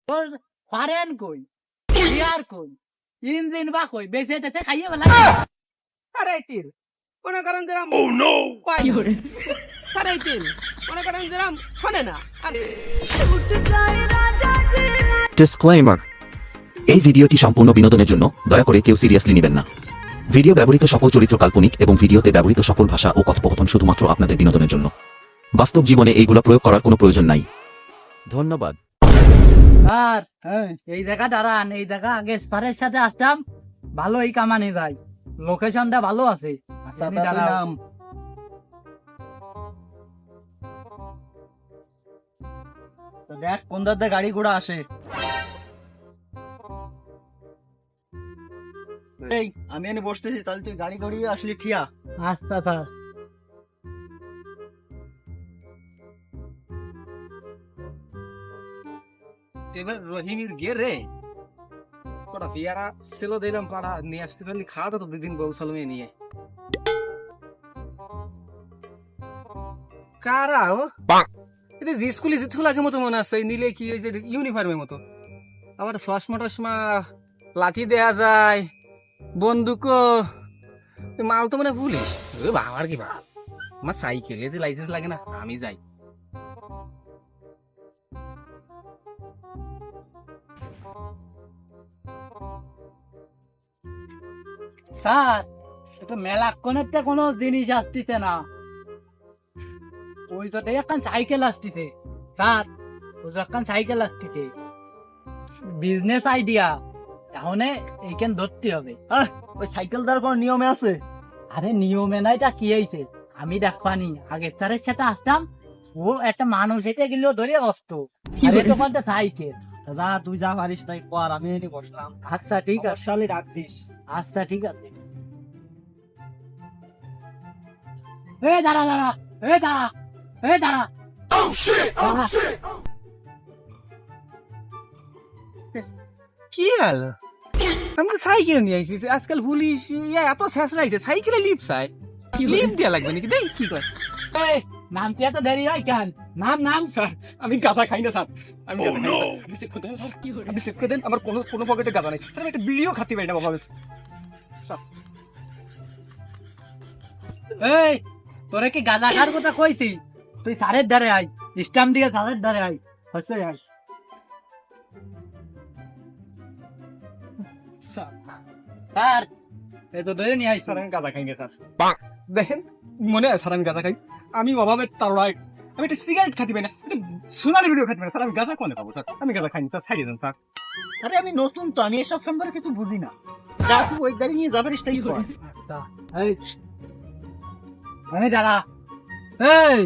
তোর ফরেন কই বিয়ার কই ইঞ্জিন বা কই বেঁচে টেছে খাইয়ে বেলা সাড়ে তিন মনে করেন যেরাম সাড়ে তিন মনে করেন যেরাম শোনে না ডিসক্লেইমার, এই ভিডিওটি সম্পূর্ণ বিনোদনের জন্য, দয়া করে কেউ সিরিয়াসলি নেবেন না। ভিডিও ব্যবহৃত সকল চরিত্র কাল্পনিক এবং ভিডিওতে ব্যবহৃত সকল ভাষা ও কথোপকথন শুধুমাত্র আপনাদের বিনোদনের জন্য। বাস্তব জীবনে এইগুলো প্রয়োগ করার কোনো প্রয়োজন নাই। ধন্যবাদ। আর এই জায়গা দাঁড়ান, এই জায়গা আগে স্যারের সাথে আসতাম, ভালো এই কামানি ভাই, লোকেশনটা ভালো আছে। দাঁড়াম দেখ কোন দাদা গাড়ি ঘোড়া আসে। এই আমি এনে বসতেছি, তাহলে তুই গাড়ি ঘড়ি আসলি ঠিয়া। আচ্ছা স্যার। এবার রহিনীর গে রে কটা ফিয়ারা ছিল দিলাম পাড়া নিয়ে আসতে পারলি খাওয়া তো দুদিন বউ সালমে নিয়ে কারা ও এটা যে স্কুলে যেতে লাগে মতো মনে আছে নিলে কি ওই যে ইউনিফর্মের মতো আবার চশমা টশমা লাঠি দেয়া যায় বন্দুক মাল তো মানে পুলিশ বাবার কি বা আমার সাইকেলে যে লাইসেন্স লাগে না আমি যাই স্যার এটা মেলাক্ষণেরটা কোনো জিনিস আসতিছে না, ওই তো একখান সাইকেল আসতিছে স্যার, ওই তো একখান সাইকেল আসতিছে, বিজনেস আইডিয়া, এখন এইখান ধরতে হবে। ওই সাইকেল দেওয়ার কোনো নিয়মে আছে? আরে নিয়মে না, এটা কি হয়েছে আমি দেখবানি, আগের স্যারের সাথে আসতাম, ও একটা মানুষ এটা গেলেও ধরে বসতো, আর এটা বলতে সাইকেল। যা তুই যা পারিস তাই কর, আমি এনে বসলাম। আচ্ছা ঠিক আছে, সালে রাখ দিস। আচ্ছা ঠিক আছে। দাঁড়া দাঁড়া, দাঁড়া দাঁড়া, কি হল আমি তো সাইকেল নিয়ে আইছি আজকাল পুলিশ এত শেষ রাইছে সাইকেলে লিপ চাই লিপ দেয়া লাগবে নাকি দেখ কি কয় নাম কি এত দেরি হয় কেন? নাম নাম স্যার আমি গাঁজা খাই না স্যার আমি গাঁজা খাই না আপনি চেক করে দেন স্যার আপনি চেক করে দেন আমার কোনো পকেটে গাঁজা নেই স্যার আমি একটা বিড়িও খাতে পারি না বাবা স্যার এই তোরে কি গাঁজা খাওয়ার কথা কইছি? তুই সারের ধারে আয়, স্টাম্প দিয়ে সারের ধারে আয়, হচ্ছে আয়। স্যার এই তো ধরে নিয়ে আয়। স্যার আমি গাঁজা খাই না স্যার দেখেন মনে হয় স্যার আমি গাঁজা খাই আমি অভাবের তাড়ায় আমি একটা সিগারেট খাতে পারি না সোনালি ভিডিও খাতে পারি স্যার আমি গাঁজা কোনে পাবো স্যার আমি গাঁজা খাই না স্যার ছাড়িয়ে দেন স্যার আরে আমি নতুন তো, আমি এসব সম্পর্কে কিছু বুঝি না, যা তুই ওই গাড়ি নিয়ে যাবে স্টাইল কর। আচ্ছা এই দাঁড়া, এই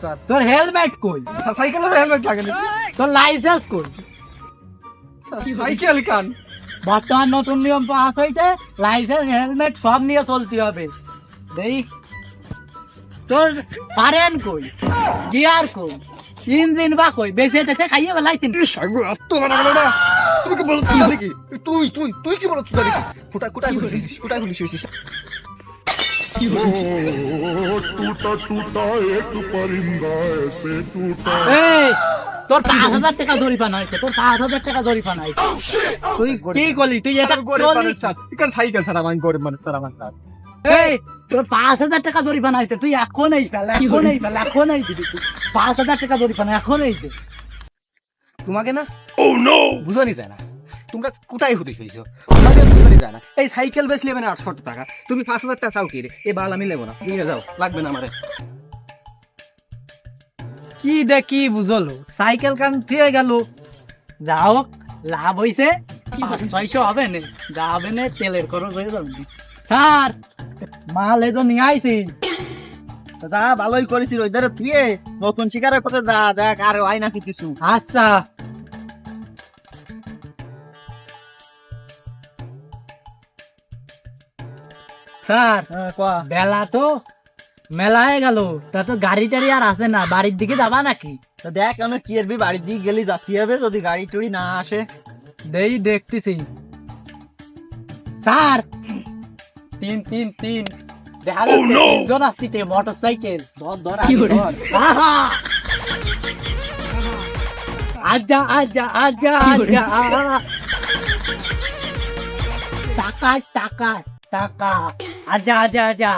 স্যার তোর হেলমেট কই? সাইকেলের হেলমেট লাগে না তোর লাইসেন্স কই? সাইকেল কান বর্তমান নতুন নিয়ম পাস হইতে লাইসেন্স হেলমেট সব নিয়ে চলতে হবে। দেই তোর পারেন কই, গিয়ার কই, ইঞ্জিন বা কই, বেঁচে টেছে খাইয়ে বেলাইছেন। এত বানা গেল না তুমি কি বলো তুই নাকি তুই তুই তুই কি বলো তুই নাকি ফুটা কোটায় খুলিস टूटा टूटा एक परिंदा ऐसे टूटा এই তোর 5,000 টাকা জরিমানা হয়েছে, তোর 5,000 টাকা জরিমানা হয়েছে। তুই কি করলি? তুই এটা করলি? এখানে সাইকেল ছাড়া আমি গরিব মানুষ স্যার আমার এই তোর 5,000 টাকা জরিমানা হয়েছে, তুই এখন এই ফেল, এখন এই ফেল, এখন এই দিবি তুই 5,000 টাকা জরিমানা, এখন এই দে। তোমাকে না বুঝানি যায় না তোমরা কোথায় হুদিস হয়েছো তোমাকে বুঝানি যায় না এই সাইকেল বেচলে মানে 800 টাকা তুমি 5,000 টাকা চাও কি রে এ বাল আমি নেবো না নিয়ে যাও লাগবে না আমারে কি দেখি বুঝলো সাইকেল কান থেকে গেল, যা হোক লাভ হইছে, 500 হবে না, যা হবে না তেলের খরচ হয়ে যাবে। স্যার মাল এই তো নিয়ে আইছি। যা ভালোই করেছিস ওই ধারে তুই নতুন শিকারের পথে যা দেখ আর হয় নাকি কিছু। আচ্ছা স্যার বেলা তো মেলা হয়ে গেল, তা তো গাড়ি টাড়ি আর আসে না, বাড়ির দিকে যাবা নাকি? তো দেখ আমি কি এরবি বাড়ির দিকে গেলি যাতে হবে যদি গাড়ি টুড়ি না আসে। দেই দেখতেছি স্যার, 3 দেখা যাচ্ছে 3 জন আসছে মোটর সাইকেল। ধর ধর আহা! আজা আজা আজা আজা টাকা টাকা টাকা আজা আজা আজা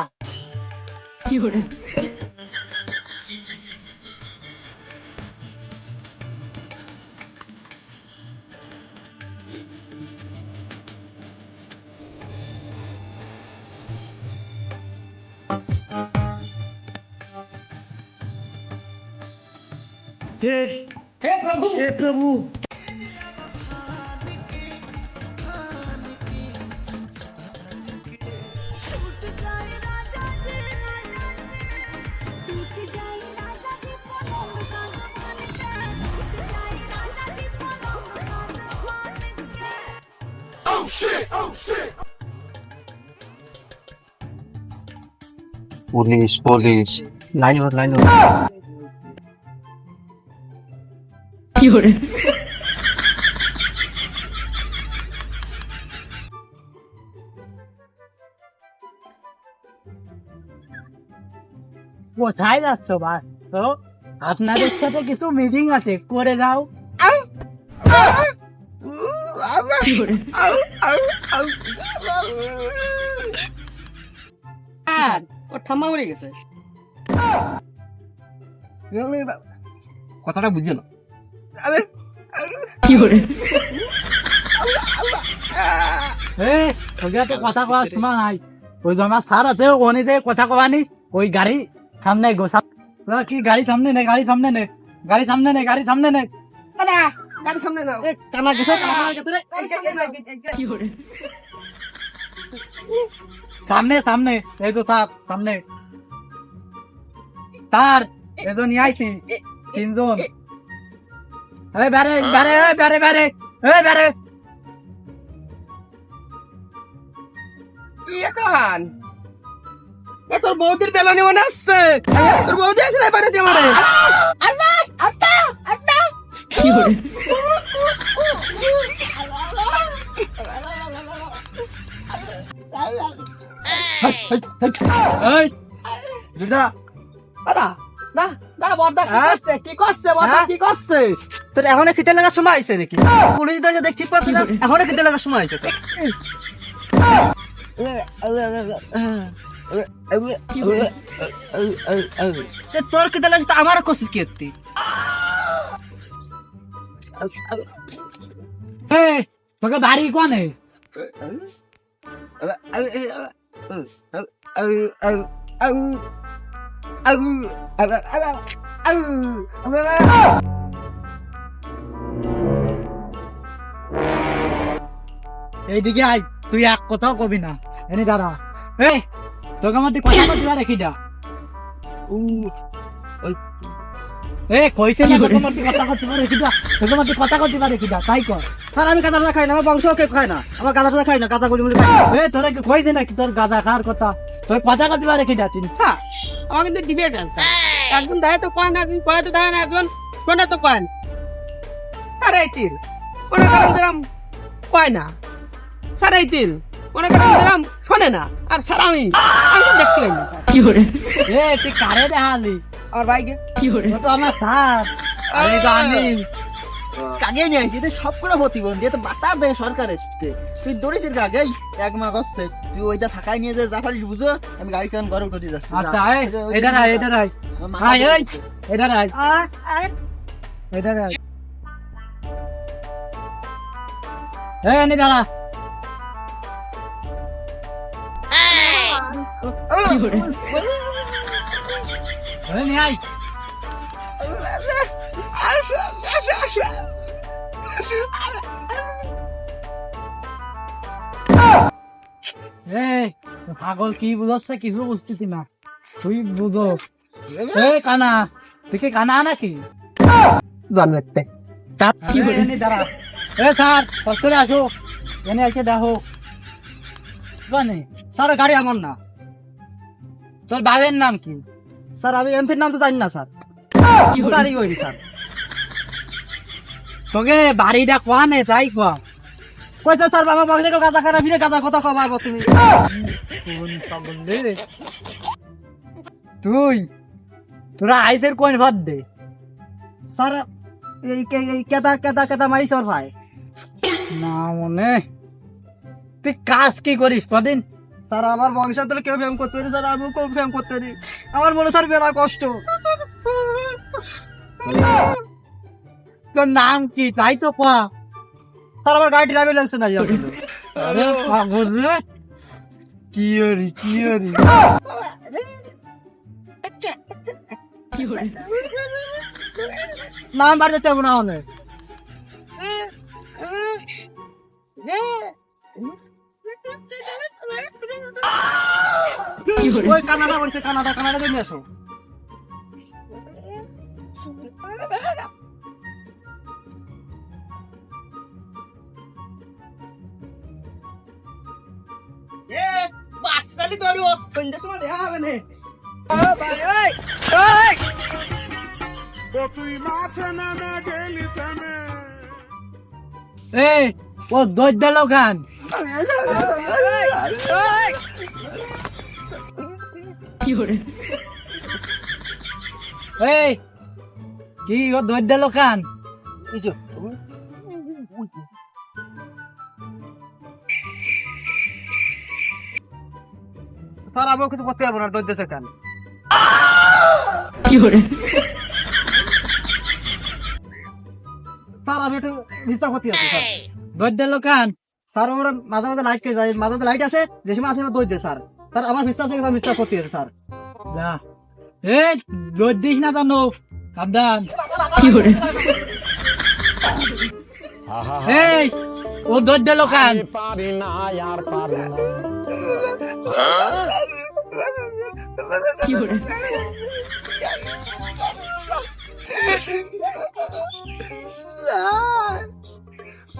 टूट जाए राजा जी टूट जाए राजा जी पलंग साथ मान के टूट जाए राजा जी पलंग साथ मान के পুলিশ পুলিশ লাইন কোথায় যাচ্ছ ভাই তো আপনাদের সাথে কিছু মিটিং আছে করে দাও ওর ঠাম্মা মরে গেছে কথাটা বুঝে না তোকে তো কথা কওয়ার সময় নাই ওই যে আমার স্যার আছে ওনিতে কথা কওয়ানি ওই গাড়ি সামনে গো কি গাড়ি সামনে নে গাড়ি সামনে নে গাড়ি সামনে নে গাড়ি সামনে নে গাড়ি সামনে নাও কানা গেছে সামনে সামনে এই তো স্যার সামনে স্যার এই তো নিয়ে আইছি তিনজন বেড়ে বেড়ে বেড়ে বেড়ে বেড়ে এখন এ তোর বৌদির বেলানি মনে আসছে তোর বৌদি আছে না বাড়িতে আমারে এই দুটা কি করছে তোর এখন খেতে লাগার সময় আইছে নাকি পুলিশ ধরে দেখ ঠিক পাচ্ছি না এখন খেতে লাগার সময় আইছে তোর খেতে লাগছে আমার কষ্ট কি এত্তি তোকে বাড়ি কোনে এইদিকে আয় তুই এক কথাও কবি না এনে দাঁড়া এই তোকে মধ্যে কথা বলতে রেখে যা কইছে না তোকে মধ্যে কথা করতে রেখে যা তোকে মধ্যে কথা করতে রেখে যা তাই কর স্যার আমি গাঁদা খাই না আমার বংশ কেউ খায় না আমার গাঁদা খাই না গাঁদা গুলি মুলি খাই তোরা কি কইছে নাকি তোর গাঁদা খাওয়ার কথা তোর কথা করতে রেখে যা তুই আমার কিন্তু ডিবেট আছে একজন দেয় তো কয় না একজন কয় তো দেয় না একজন শোনে তো কয় না আরে তিল মনে করেন যেরকম কয় না স্যার এই তিল মনে করেন যেরকম শোনে না আর স্যার আমি তো দেখতে পাই না তুই কারে দেখালি আর ভাইকে ও তো আমার স্যার আমি জানি কাগে নিয়ে আসি তুই সব করে প্রতিবন্ধী তো বাঁচার দেয় সরকারের তুই দৌড়েছিস কাগে এক মাস হচ্ছে তুই ওইটা ফাঁকায় নিয়ে যে যা পারিস বুঝো আমি গাড়ি কেমন গরম করতে যাচ্ছি আচ্ছা এটা নাই এটা নাই হাই এই এটা নাই এটা নাই নে দাঁড়া নিয়ে আয় পাগল কি বুঝাচ্ছে কিছু বুঝতেছি না তুই বুঝো কানা তুই কি কানা নাকি জানতে দাঁড়া স্যার কষ্ট করে আসো এনে এসে দেখো স্যার গাড়ি আমার না তোর বাবের নাম কি স্যার আমি এমপির নাম তো জানি না স্যার গাড়ি হইনি স্যার তোকে বাড়িটা কোয়া নে তাই কোয়া কইছে স্যার বাবা বাংলা গাঁজা খারাপ ফিরে গাঁজা কথা কবা তুমি তুই তোরা আইসের কোন ভাত দে স্যার এই কেদা কেদা কেদা মারিস ওর ভাই। না মনে তুই কাজ কি করিস কদিন? স্যার আমার বংশান্তরে কেউ ফেম করতে পারি স্যার, আমিও কেউ ফেম করতে পারি। আমার মনে স্যার বেলা কষ্ট। তোর নাম কি তাই তো কয়া। স্যার আমার গাড়ি ড্রাইভিং লাইসেন্স নাই কিন্তু। আরে পাগল রে, কি হরি কি হরি। নাম বাড়তে চাবো না অনেক। ওই কানাডা বলছে, কানাডা কানাডা দিয়ে আসো। বাচ্চালি ধরো সন্ধ্যার সময় দেখা হবে না। তুই মাঠে নামে গেলি প্রেমে এই ও দই দিল গান। এই কি ও দই দিল গান? স্যার আমিও কিছু করতে পারবো না, দরজা কেন? স্যার আমি একটু ডিস্টার্ব করতে আছি স্যার। দই দিল গান। স্যার আমার মাঝে মাঝে লাইট কে যায়, মাঝে মাঝে লাইট আসে, যে সময় আসে দই দেয় স্যার। স্যার আমার বিশ্বাস থেকে স্যার মিস্টার করতে আছে স্যার। যা এই দই দিস না জানো, সাবধান। এই ও দই দিল গান। পারি না আর পারি না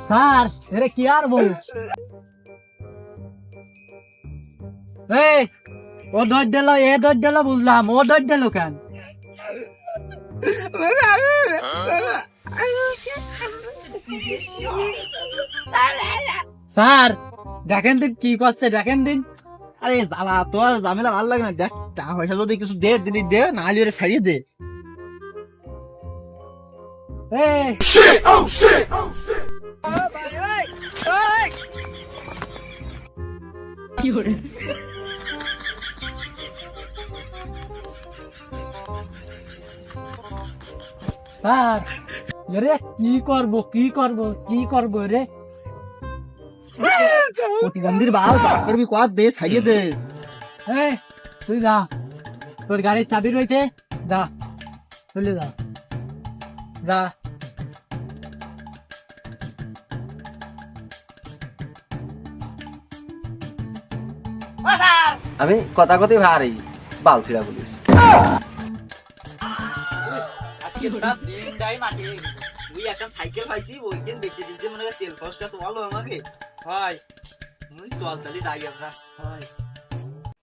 স্যার এরে কি আর বল। এই ও দই দিল, এ দই দিল বুঝলাম, ও দই দিল কেন? স্যার দেখেন দিন কি করছে, দেখেন দিন। আরে জ্বালা তোর ঝামেলা ভালো লাগে না। দেখ টাকা পয়সা যদি কিছু দে দিদি দে, না হলে ওরে ছাড়িয়ে দে। এই স্যার এরে কি করব কি করব কি করব রে? প্রতিবন্ধীর বাল যা করবি কর, দে ছাড়িয়ে দে। এই তুই যা, তোর গাড়ির চাবি রয়েছে, যা চলে যা যা। আমি কথা কথি ভারি বালছিড়া পুলিশ। তুই একটা সাইকেল পাইছি, ওই দিন বেশি দিয়েছে মনে হয়, তেল খরচটা তো ভালো আমাকে। হয় চল তাহলে যাই আমরা।